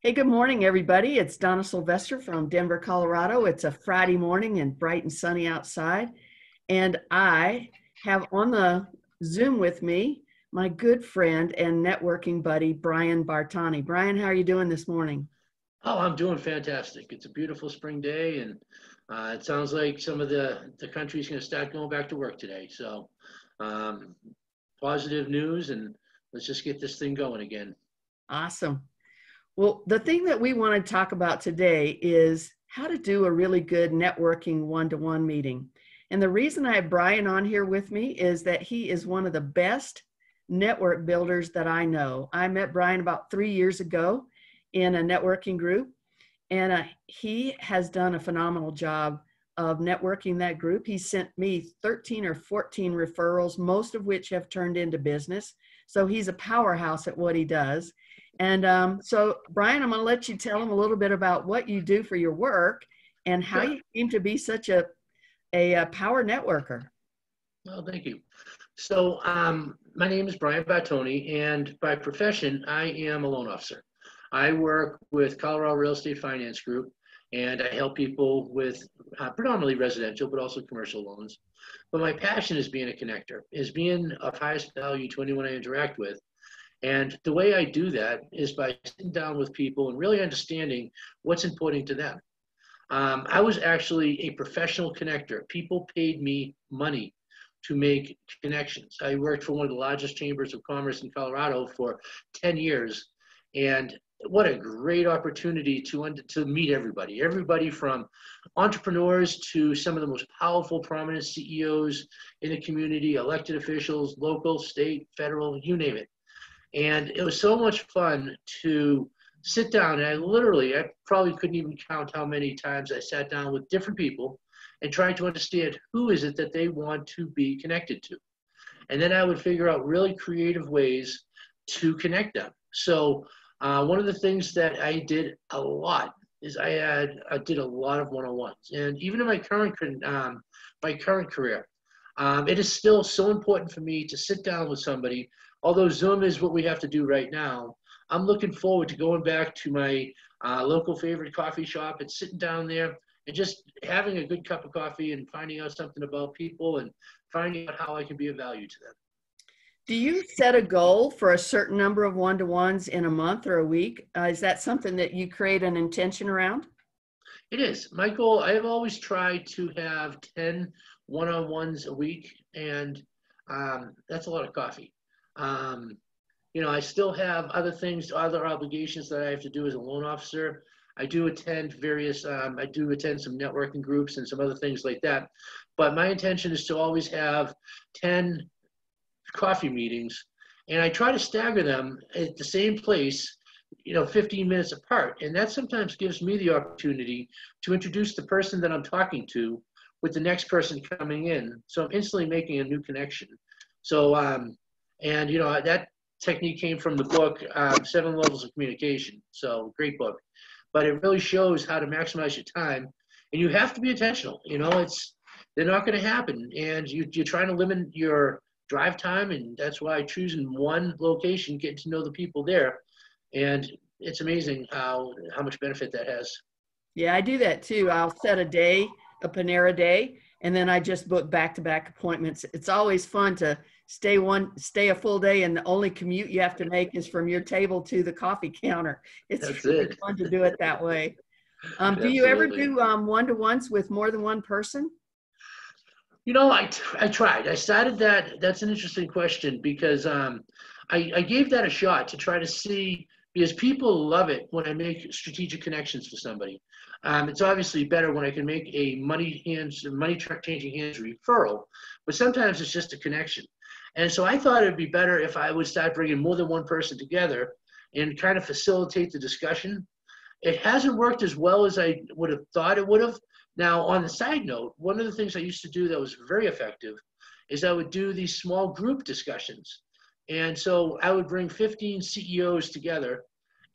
Hey, good morning, everybody. It's Donna Sylvester from Denver, Colorado. It's a Friday morning and bright and sunny outside. And I have on the Zoom with me my good friend and networking buddy, Brian Bartony. Brian, how are you doing this morning? Oh, I'm doing fantastic. It's a beautiful spring day, and it sounds like some of the country's going to start going back to work today. So, um, positive news, and let's just get this thing going again. Awesome. Well, the thing that we want to talk about today is how to do a really good networking one-to-one meeting. And the reason I have Brian on here with me is that he is one of the best network builders that I know. I met Brian about 3 years ago in a networking group, and he has done a phenomenal job of networking that group. He sent me 13 or 14 referrals, most of which have turned into business. So he's a powerhouse at what he does. And so, Brian, I'm going to let you tell him a little bit about what you do for your work and how Sure. you came to be such a power networker. Well, thank you. So, my name is Brian Bartony, and by profession, I am a loan officer. I work with Colorado Real Estate Finance Group, and I help people with predominantly residential, but also commercial loans. But my passion is being a connector, is being of highest value to anyone I interact with. And the way I do that is by sitting down with people and really understanding what's important to them. I was actually a professional connector. People paid me money to make connections. I worked for one of the largest chambers of commerce in Colorado for 10 years. And what a great opportunity to meet everybody from entrepreneurs to some of the most powerful, prominent CEOs in the community, elected officials, local, state, federal, you name it. And it was so much fun to sit down. And I probably couldn't even count how many times I sat down with different people and tried to understand who is it that they want to be connected to. And then I would figure out really creative ways to connect them. So one of the things that I did a lot is I did a lot of one-on-ones. And even in my current career, it is still so important for me to sit down with somebody. Although Zoom is what we have to do right now, I'm looking forward to going back to my local favorite coffee shop and sitting down there and just having a good cup of coffee and finding out something about people and finding out how I can be of value to them. Do you set a goal for a certain number of one-to-ones in a month or a week? Is that something that you create an intention around? It is. My goal, I have always tried to have 10 one-on-ones a week, and that's a lot of coffee. Um, I still have other things, other obligations that I have to do as a loan officer. I do attend some networking groups and some other things like that. But my intention is to always have 10 coffee meetings, and I try to stagger them at the same place, 15 minutes apart. And that sometimes gives me the opportunity to introduce the person that I'm talking to with the next person coming in. So I'm instantly making a new connection. So, that technique came from the book, 7 Levels of Communication. So great book, but it really shows how to maximize your time, and you have to be intentional. They're not going to happen, and you're trying to limit your drive time, and that's why I choose in one location, getting to know the people there, and it's amazing how much benefit that has. Yeah, I do that too. I'll set a day, a Panera day, and then I just book back-to-back appointments. It's always fun to stay a full day, and the only commute you have to make is from your table to the coffee counter. It's That's really it. fun to do it that way. Do you ever Absolutely. do one-to-ones with more than one person? I tried. I started that. That's an interesting question because I gave that a shot to try to see, because people love it when I make strategic connections for somebody. It's obviously better when I can make a money changing hands referral, but sometimes it's just a connection. And so I thought it'd be better if I would start bringing more than one person together and kind of facilitate the discussion. It hasn't worked as well as I would have thought it would have. Now, on the side note, one of the things I used to do that was very effective is I would do these small group discussions. And so I would bring 15 CEOs together,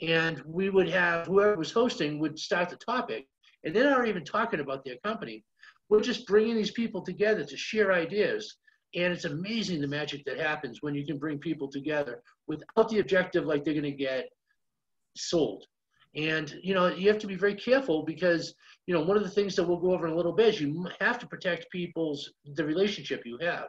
and we would have whoever was hosting would start the topic. And they're not even talking about their company. We're just bringing these people together to share ideas. And it's amazing the magic that happens when you can bring people together without the objective like they're going to get sold. And, you have to be very careful because, one of the things that we'll go over in a little bit is you have to protect the relationship you have.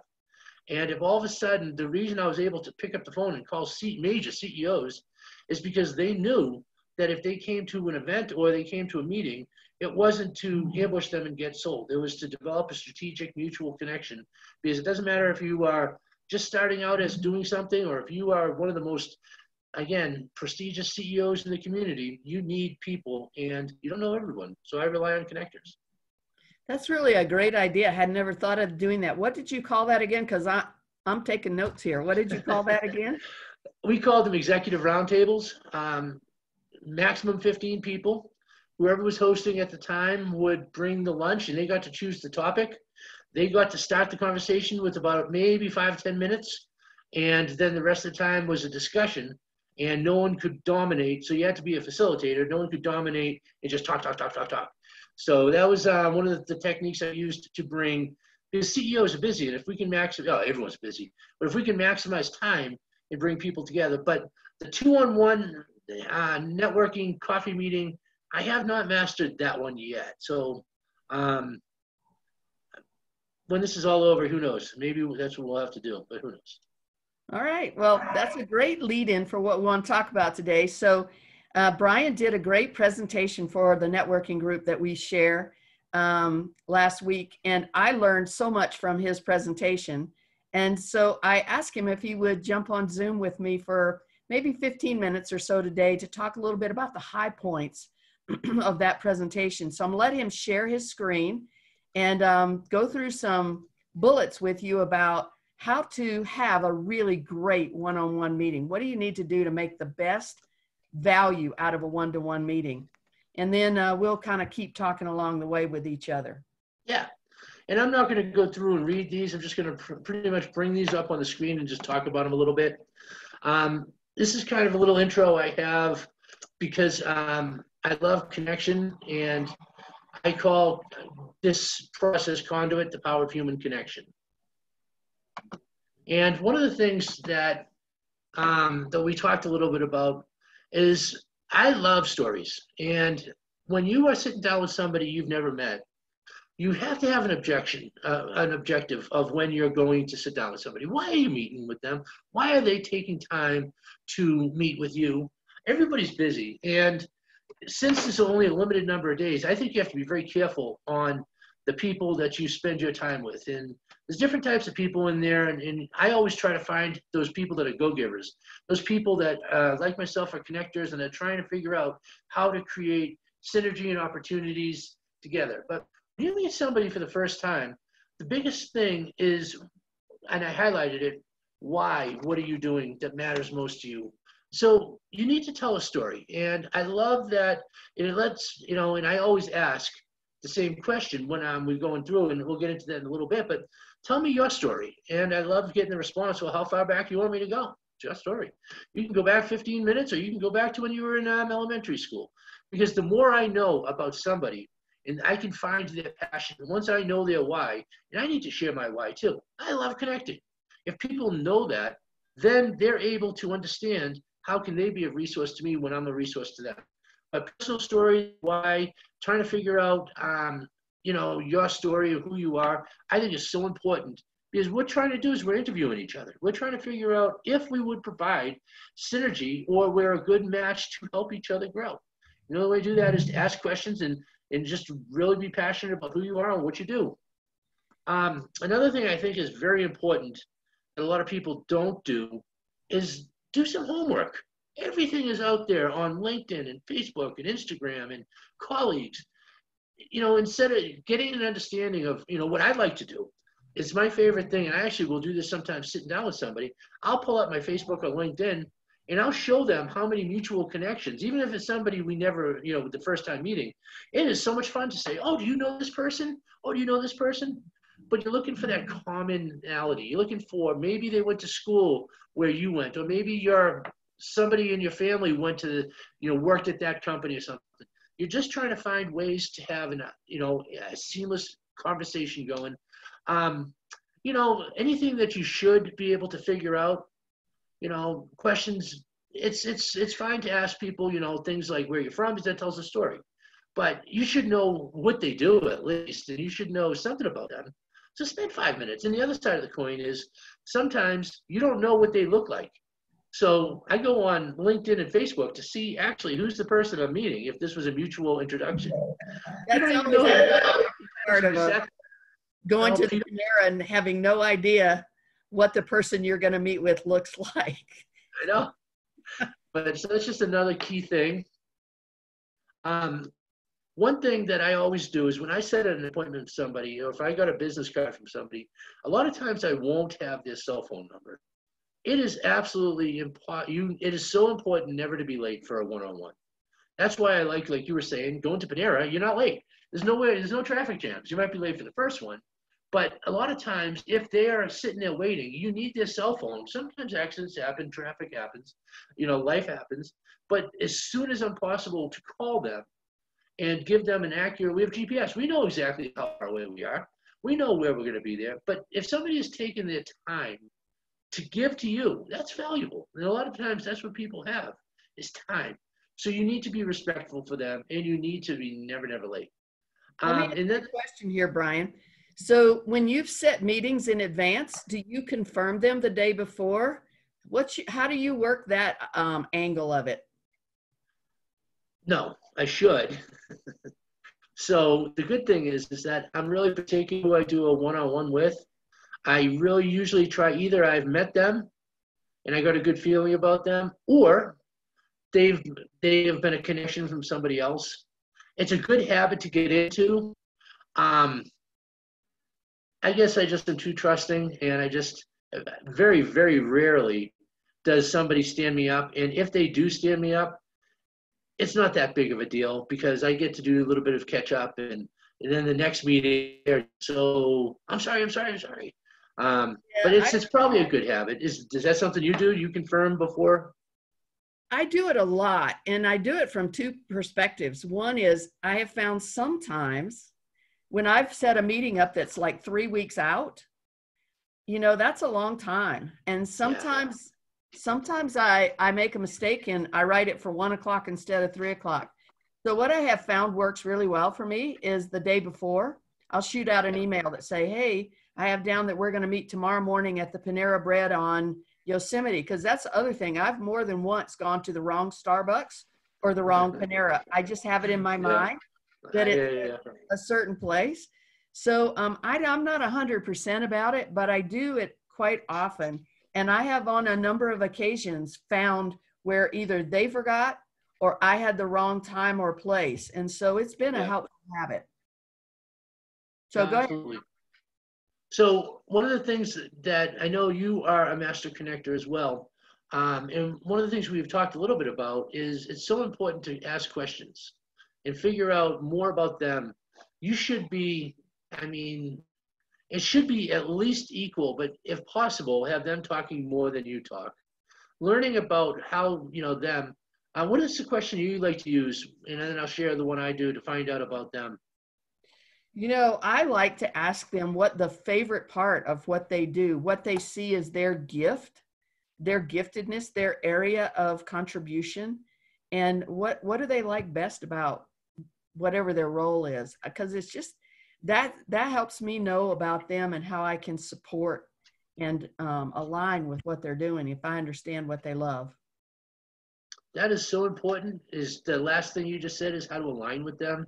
And if all of a sudden, the reason I was able to pick up the phone and call major CEOs is because they knew that if they came to an event or they came to a meeting, it wasn't to ambush them and get sold. It was to develop a strategic mutual connection, because it doesn't matter if you are just starting out as doing something or if you are one of the most, again, prestigious CEOs in the community. You need people, and you don't know everyone. So I rely on connectors. That's really a great idea. I had never thought of doing that. What did you call that again? Because I'm taking notes here. What did you call that again? We called them executive roundtables. Maximum 15 people. Whoever was hosting at the time would bring the lunch, and they got to choose the topic. They got to start the conversation with about maybe 5-10 minutes, and then the rest of the time was a discussion, and no one could dominate. So you had to be a facilitator. No one could dominate and just talk. So that was one of the techniques I used to bring, because CEOs are busy, and if we can everyone's busy, but if we can maximize time and bring people together. But the 2-on-1 networking coffee meeting, I have not mastered that one yet. So when this is all over, who knows? Maybe that's what we'll have to do, but who knows? All right. Well, that's a great lead in for what we want to talk about today. So Brian did a great presentation for the networking group that we share last week, and I learned so much from his presentation. And so I asked him if he would jump on Zoom with me for maybe 15 minutes or so today to talk a little bit about the high points of that presentation. So I'm going to let him share his screen and go through some bullets with you about how to have a really great one-on-one meeting. What do you need to do to make the best value out of a one-to-one meeting? And then we'll kind of keep talking along the way with each other. Yeah. And I'm not going to go through and read these. I'm just going to pretty much bring these up on the screen and just talk about them a little bit. This is kind of a little intro I have because I love connection, and I call this process conduit, the power of human connection. And one of the things that we talked a little bit about is I love stories. And when you are sitting down with somebody you've never met, you have to have an objective of when you're going to sit down with somebody. Why are you meeting with them? Why are they taking time to meet with you? Everybody's busy. And since there's only a limited number of days, I think you have to be very careful on the people that you spend your time with. And there's different types of people in there. And I always try to find those people that are go-givers, those people that, like myself, are connectors and are trying to figure out how to create synergy and opportunities together. But when you meet somebody for the first time, the biggest thing is, and I highlighted it, why? What are you doing that matters most to you? So you need to tell a story. And I love that it lets, and I always ask the same question when we're going through, and we'll get into that in a little bit, but tell me your story. And I love getting the response, well, how far back you want me to go? It's your story. You can go back 15 minutes, or you can go back to when you were in elementary school. Because the more I know about somebody, and I can find their passion, and once I know their why, and I need to share my why too. I love connecting. If people know that, then they're able to understand how can they be a resource to me when I'm a resource to them. My personal story, why, trying to figure out, your story of who you are, I think is so important, because what we're trying to do is we're interviewing each other. We're trying to figure out if we would provide synergy or we're a good match to help each other grow. The only way to do that is to ask questions and just really be passionate about who you are and what you do. Another thing I think is very important that a lot of people don't do is do some homework. Everything is out there on LinkedIn and Facebook and Instagram and colleagues. Instead of getting an understanding of, what I'd like to do, it's my favorite thing, and I actually will do this sometimes sitting down with somebody. I'll pull up my Facebook or LinkedIn, and I'll show them how many mutual connections, even if it's somebody we never, the first time meeting. It is so much fun to say, oh, do you know this person? Oh, do you know this person? But you're looking for that commonality. You're looking for, maybe they went to school where you went, or maybe somebody in your family went to, worked at that company or something. You're just trying to find ways to have a seamless conversation going. Anything that you should be able to figure out, questions it's fine to ask people, things like where you're from, because that tells a story. But you should know what they do at least, and you should know something about them. So spend 5 minutes. And the other side of the coin is sometimes you don't know what they look like. So I go on LinkedIn and Facebook to see actually who's the person I'm meeting if this was a mutual introduction. You That's don't even always know a that. part of going to the People, Panera and having no idea what the person you're going to meet with looks like. I know. But so that's just another key thing. One thing that I always do is when I set an appointment with somebody, or if I got a business card from somebody, a lot of times I won't have their cell phone number. It is absolutely important. It is so important never to be late for a one-on-one. That's why I like you were saying, going to Panera, you're not late. There's no traffic jams. You might be late for the first one, but a lot of times if they are sitting there waiting, you need their cell phone. Sometimes accidents happen, traffic happens, life happens. But as soon as possible to call them and give them an accurate, we have GPS. We know exactly how far away we are. We know where we're going to be there. But if somebody is taking their time to give to you, that's valuable. And a lot of times that's what people have is time. So you need to be respectful for them, and you need to be never, never late. Let me ask you a question here, Brian. So when you've set meetings in advance, do you confirm them the day before? How do you work that angle of it? No, I should. So the good thing is that I'm really particular who I do a one-on-one with. I really usually try either I've met them and I got a good feeling about them, or they have been a connection from somebody else. It's a good habit to get into. I guess I just am too trusting, and I just very, very rarely does somebody stand me up. And if they do stand me up, it's not that big of a deal because I get to do a little bit of catch up, and then the next meeting, so I'm sorry. But it's probably a good habit. Is that something you do? You confirm before? I do it a lot, and I do it from two perspectives. One is I have found sometimes when I've set a meeting up that's like 3 weeks out, that's a long time. And sometimes I make a mistake and I write it for 1 o'clock instead of 3 o'clock. So what I have found works really well for me is the day before, I'll shoot out an email that say, hey, I have down that we're going to meet tomorrow morning at the Panera Bread on Yosemite, because that's the other thing. I've more than once gone to the wrong Starbucks or the wrong Panera. I just have it in my mind that it's a certain place. So I'm not 100% about it, but I do it quite often. And I have on a number of occasions found where either they forgot or I had the wrong time or place. And so it's been a helpful habit. So go ahead. So one of the things that I know you are a master connector as well. And one of the things we've talked a little bit about is it's so important to ask questions and figure out more about them. You should be, it should be at least equal, but if possible, have them talking more than you talk. Learning about how, them. What is the question you like to use? And then I'll share the one I do to find out about them. I like to ask them what the favorite part of what they do, what they see as their gift, their giftedness, their area of contribution, and what do they like best about whatever their role is. Because it's just that helps me know about them and how I can support and align with what they're doing if I understand what they love. That is so important. Is the last thing you just said is how to align with them.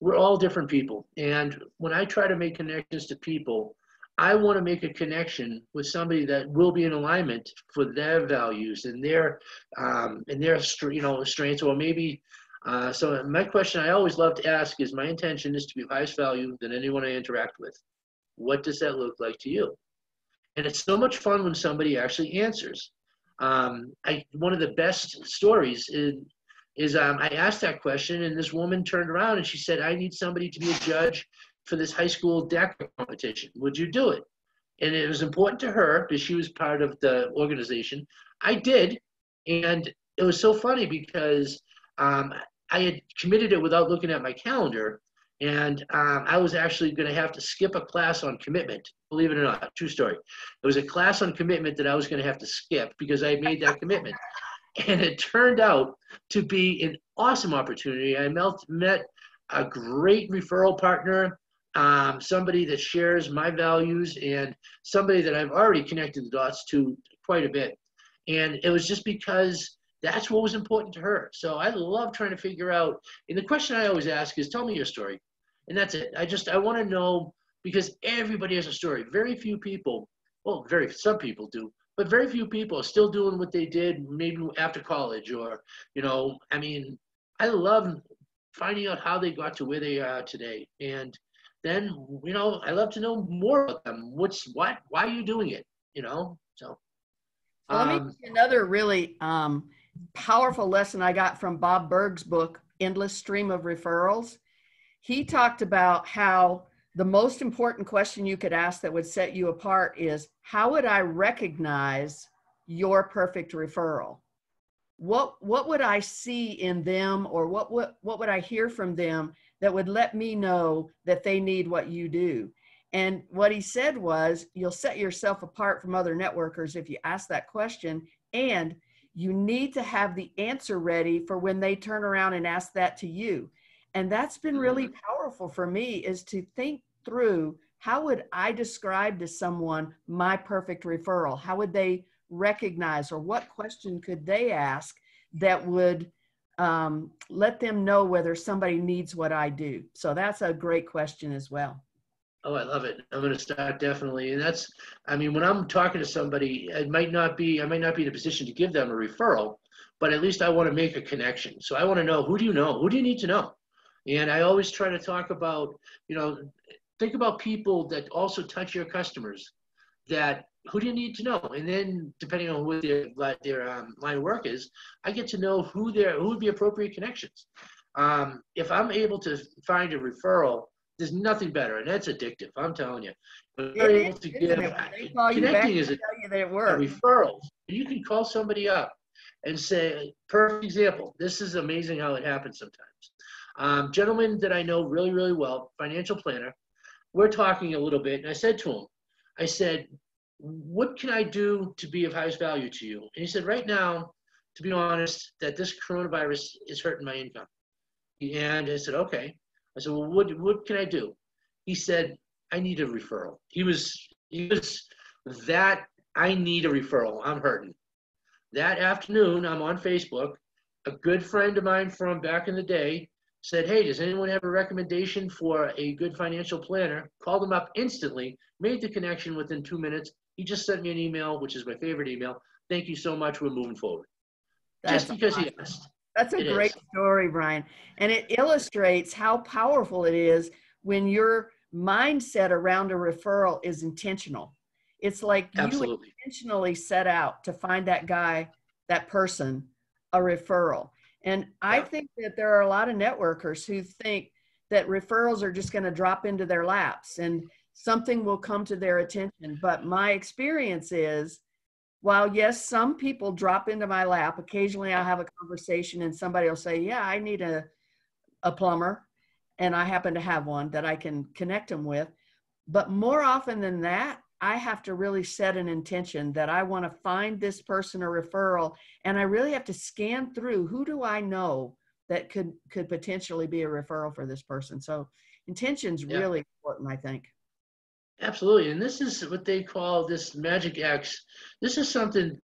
We're all different people. And when I try to make connections to people, I want to make a connection with somebody that will be in alignment for their values and their strengths, or maybe. So my question I always love to ask is, my intention is to be of highest value than anyone I interact with. What does that look like to you? And it's so much fun when somebody actually answers. One of the best stories is I asked that question, and this woman turned around and she said, I need somebody to be a judge for this high school DACA competition. Would you do it? And it was important to her because she was part of the organization. I did. And it was so funny because I had committed it without looking at my calendar. And I was actually going to have to skip a class on commitment, believe it or not, true story. It was a class on commitment that I was going to have to skip because I had made that commitment. And it turned out to be an awesome opportunity. I met a great referral partner, somebody that shares my values and somebody that I've already connected the dots to quite a bit. And it was just because that's what was important to her. So I love trying to figure out, and the question I always ask is, tell me your story. And that's it. I want to know, because everybody has a story. Very few people, well, some people do, but very few people are still doing what they did maybe after college or, I mean, I love finding out how they got to where they are today. And then, I love to know more about them. Why are you doing it? So. So let me give you another really powerful lesson I got from Bob Berg's book, Endless Stream of Referrals. He talked about how the most important question you could ask that would set you apart is, how would I recognize your perfect referral? What would I see in them, or what would I hear from them that would let me know that they need what you do? And what he said was, you'll set yourself apart from other networkers if you ask that question, and you need to have the answer ready for when they turn around and ask that to you. And that's been really powerful for me, is to think through, how would I describe to someone my perfect referral? How would they recognize, or what question could they ask that would let them know whether somebody needs what I do? So that's a great question as well. Oh, I love it. I'm going to start definitely. And when I'm talking to somebody, I might not be in a position to give them a referral, but at least I want to make a connection. So I want to know, who do you know? Who do you need to know? And I always try to talk about, think about people that also touch your customers. Who do you need to know? And then depending on what their line of work is, I get to know who would be appropriate connections. If I'm able to find a referral, there's nothing better, and that's addictive. I'm telling you. But you're able to give connecting is a referral. You can call somebody up and say, perfect example. This is amazing how it happens sometimes. Gentleman that I know really, really well, financial planner. We're talking a little bit, and I said to him, I said, what can I do to be of highest value to you? And he said, right now, to be honest, that this coronavirus is hurting my income. And I said, okay. I said, well, what can I do? He said, I need a referral. He was that, I need a referral. I'm hurting. That afternoon, I'm on Facebook. A good friend of mine from back in the day said, hey, does anyone have a recommendation for a good financial planner? Called him up instantly, made the connection within 2 minutes. He just sent me an email, which is my favorite email. Thank you so much. We're moving forward. That's just because awesome. He asked. That's a great story, Brian. And it illustrates how powerful it is when your mindset around a referral is intentional. It's like you intentionally set out to find that person, a referral. And I think that there are a lot of networkers who think that referrals are just going to drop into their laps and something will come to their attention. But my experience is, while yes, some people drop into my lap, occasionally I'll have a conversation and somebody will say, yeah, I need a plumber, and I happen to have one that I can connect them with. But more often than that, I have to really set an intention that I want to find this person a referral, and I really have to scan through, who do I know that could potentially be a referral for this person. So intention's really important, I think. Absolutely. And this is what they call this magic X. This is something,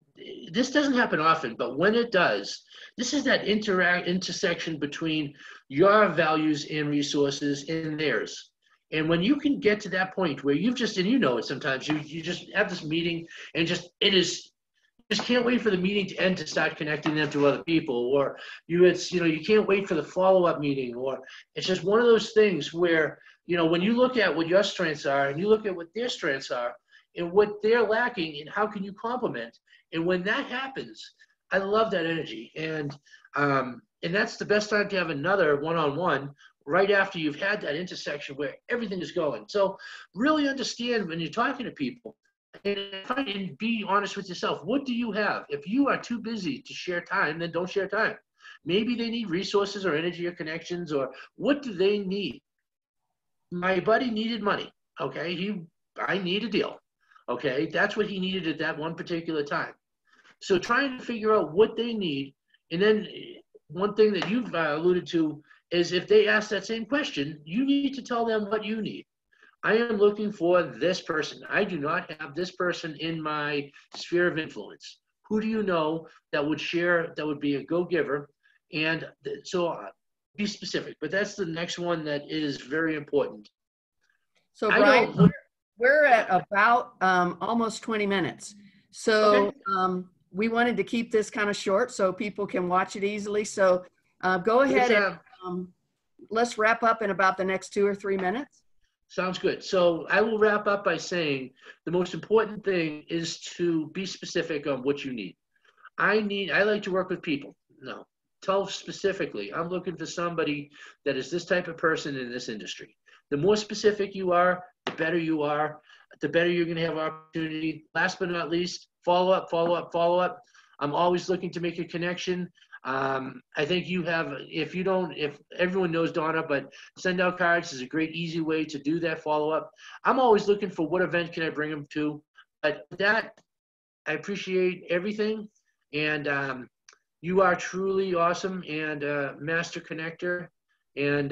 this doesn't happen often, but when it does, this is that intersection between your values and resources and theirs. And when you can get to that point where you've just, and you know it sometimes, you just have this meeting and just can't wait for the meeting to end to start connecting them to other people, or you can't wait for the follow-up meeting, or it's just one of those things where, when you look at what your strengths are and you look at what their strengths are and what they're lacking and how can you complement, and when that happens, I love that energy. And that's the best time to have another one-on-one right after you've had that intersection where everything is going. So really understand when you're talking to people, and be honest with yourself. What do you have? If you are too busy to share time, then don't share time. Maybe they need resources or energy or connections, or what do they need? My buddy needed money. Okay. I need a deal. Okay. That's what he needed at that one particular time. So trying to figure out what they need. And then one thing that you've alluded to is if they ask that same question, you need to tell them what you need. I am looking for this person. I do not have this person in my sphere of influence. Who do you know that would share, that would be a go-giver? And so be specific, but that's the next one that is very important. So Brian, we're at about almost 20 minutes. So okay. We wanted to keep this kind of short so people can watch it easily. So go ahead and let's wrap up in about the next 2 or 3 minutes. Sounds good. So I will wrap up by saying the most important thing is to be specific on what you need. I like to work with people. No, tell specifically, I'm looking for somebody that is this type of person in this industry. The more specific you are, the better you are, the better you're going to have opportunity. Last but not least, follow up, follow up, follow up. I'm always looking to make a connection. I think you have, if everyone knows Donna, but send out cards is a great, easy way to do that follow up. I'm always looking for what event can I bring them to, but that, I appreciate everything. And you are truly awesome and master connector and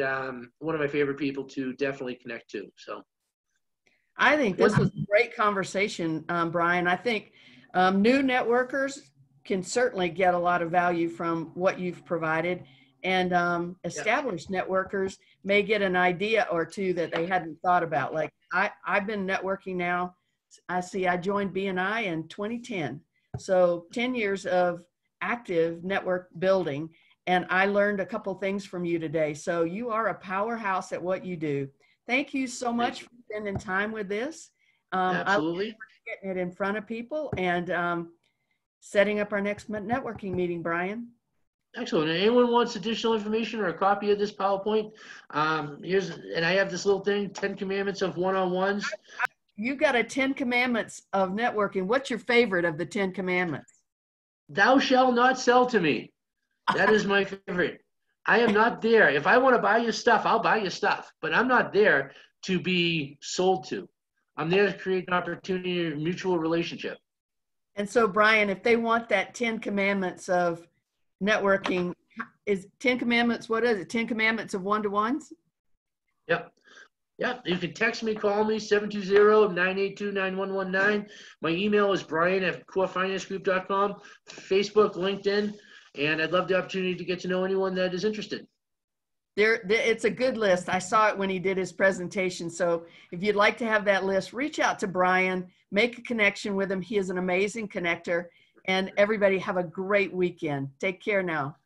one of my favorite people to definitely connect to. So I think this was a great conversation, Brian. I think new networkers can certainly get a lot of value from what you've provided, and established networkers may get an idea or two that they hadn't thought about. Like I've been networking now. I joined BNI in 2010. So 10 years of active network building, and I learned a couple things from you today. So you are a powerhouse at what you do. Thank you so much for spending time with this. Absolutely. I look forward to getting it in front of people and setting up our next networking meeting, Brian. Excellent. And anyone wants additional information or a copy of this PowerPoint, and I have this little thing, 10 Commandments of One-on-Ones. You got a 10 Commandments of networking. What's your favorite of the 10 Commandments? Thou shalt not sell to me. That is my favorite. I am not there. If I want to buy your stuff, I'll buy your stuff, but I'm not there to be sold to. I'm there to create an opportunity, a mutual relationship. And so, Brian, if they want that 10 Commandments of networking, is 10 Commandments, what is it? 10 Commandments of one-to-ones? Yep. Yeah, you can text me, call me, 720-982-9119. My email is brian@corefinancegroup.com, Facebook, LinkedIn, and I'd love the opportunity to get to know anyone that is interested. It's a good list. I saw it when he did his presentation. So if you'd like to have that list, reach out to Brian, make a connection with him. He is an amazing connector. And everybody have a great weekend. Take care now.